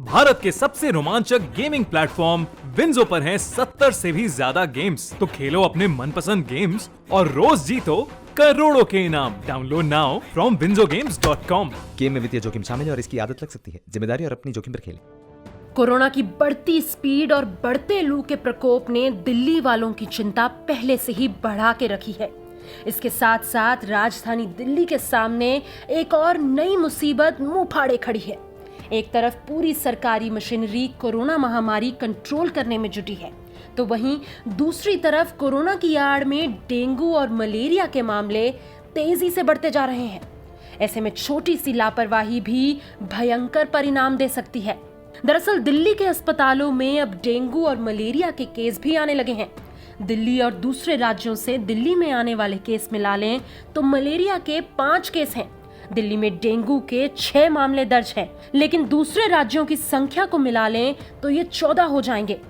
भारत के सबसे रोमांचक गेमिंग प्लेटफॉर्म विंजो पर हैं 70 से भी ज्यादा गेम्स। तो खेलो अपने मनपसंद गेम्स और रोज जीतो करोड़ों के इनाम। Download now from winzogames.com। Game में वित्तीय जोखिम शामिल है और इसकी आदत लग सकती है। जिम्मेदारी और अपनी जोखिम पर खेलें। कोरोना की बढ़ती स्पीड और बढ़ते लू के प्रकोप ने दिल्ली वालों की चिंता पहले से ही बढ़ा के रखी है। इसके साथ साथ राजधानी दिल्ली के सामने एक और नई मुसीबत मुंह फाड़े खड़ी है। एक तरफ पूरी सरकारी मशीनरी कोरोना महामारी कंट्रोल करने में जुटी है, तो वहीं दूसरी तरफ कोरोना की आड़ में डेंगू और मलेरिया के मामले तेजी से बढ़ते जा रहे हैं। ऐसे में छोटी सी लापरवाही भी भयंकर परिणाम दे सकती है। दरअसल दिल्ली के अस्पतालों में अब डेंगू और मलेरिया के केस भी आने लगे हैं। दिल्ली और दूसरे राज्यों से दिल्ली में आने वाले केस मिला लें तो मलेरिया के 5 केस हैं। दिल्ली में डेंगू के 6 मामले दर्ज हैं, लेकिन दूसरे राज्यों की संख्या को मिला लें तो ये 14 हो जाएंगे।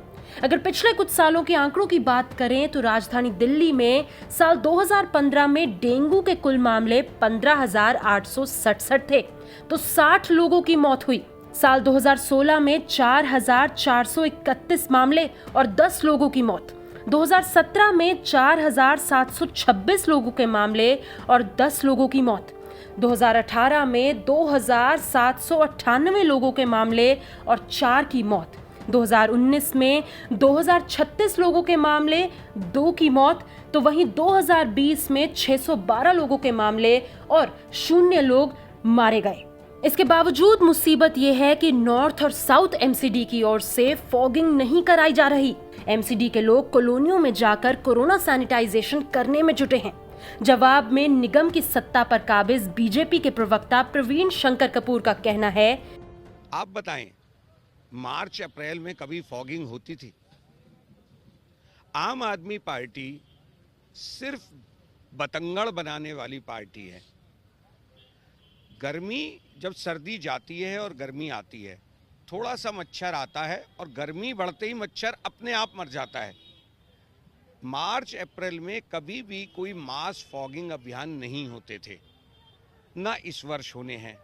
अगर पिछले कुछ सालों के आंकड़ों की बात करें तो राजधानी दिल्ली में साल 2015 में डेंगू के कुल मामले 15,867 थे, तो 60 लोगों की मौत हुई। साल 2016 में 4,431 मामले और 10 लोगों की मौत। 2017 में 4,726 लोगों के मामले और 10 लोगों की मौत। 2018 में 2,798 लोगों के मामले और 4 की मौत। 2019 में 2,036 लोगों के मामले, 2 की मौत। तो वहीं 2020 में 612 लोगों के मामले और 0 लोग मारे गए। इसके बावजूद मुसीबत यह है कि नॉर्थ और साउथ एमसीडी की ओर से फॉगिंग नहीं कराई जा रही। एमसीडी के लोग कॉलोनियों में जाकर कोरोना सैनिटाइजेशन करने में जुटे हैं। जवाब में निगम की सत्ता पर काबिज बीजेपी के प्रवक्ता प्रवीण शंकर कपूर का कहना है, आप बताएं, मार्च अप्रैल में कभी फॉगिंग होती थी? आम आदमी पार्टी सिर्फ बतंगड़ बनाने वाली पार्टी है। गर्मी जब सर्दी जाती है और गर्मी आती है, थोड़ा सा मच्छर आता है और गर्मी बढ़ते ही मच्छर अपने आप मर जाता है। मार्च अप्रैल में कभी भी कोई मास फॉगिंग अभियान नहीं होते थे, ना इस वर्ष होने हैं।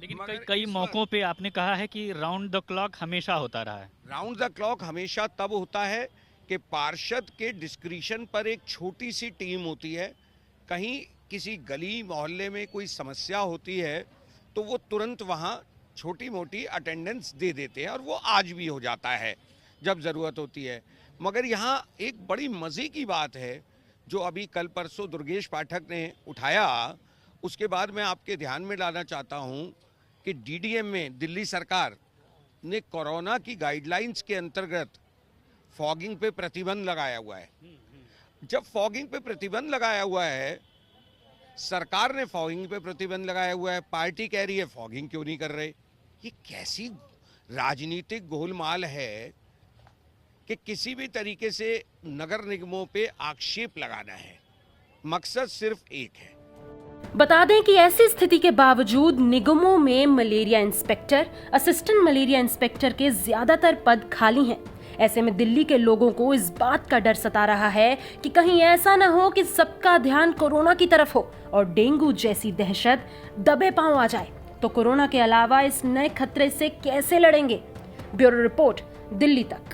लेकिन कई मौकों पे आपने कहा है कि राउंड द क्लॉक हमेशा होता रहा है। राउंड द क्लॉक हमेशा तब होता है कि पार्षद के डिस्क्रिशन पर एक छोटी सी टीम होती है। कहीं किसी गली मोहल्ले में कोई समस्या होती है तो वो तुरंत वहाँ छोटी मोटी अटेंडेंस दे देते हैं और वो आज भी हो जाता है जब ज़रूरत होती है। मगर यहाँ एक बड़ी मज़े की बात है जो अभी कल परसों दुर्गेश पाठक ने उठाया, उसके बाद मैं आपके ध्यान में लाना चाहता हूँ कि डीडीएम में दिल्ली सरकार ने कोरोना की गाइडलाइंस के अंतर्गत फॉगिंग पे प्रतिबंध लगाया हुआ है। जब फॉगिंग पे प्रतिबंध लगाया हुआ है, सरकार ने फॉगिंग पे प्रतिबंध लगाया हुआ है, पार्टी कह रही है फॉगिंग क्यों नहीं कर रहे। ये कैसी राजनीतिक गोलमाल है कि किसी भी तरीके से नगर निगमों पे आक्षेप लगाना है। मकसद सिर्फ एक है। बता दें कि ऐसी स्थिति के बावजूद निगमों में malaria inspector, assistant malaria inspector के ज्यादातर पद खाली हैं। ऐसे में दिल्ली के लोगों को इस बात का डर सता रहा है कि कहीं ऐसा न हो कि सबका ध्यान कोरोना की तरफ हो और डेंगू जैसी दहशत दबे पांव आ जाए। तो कोरोना के अलावा इस नए खतरे से कैसे लड़ेंगे? ब्यूरो रिपोर्ट, दिल्ली तक।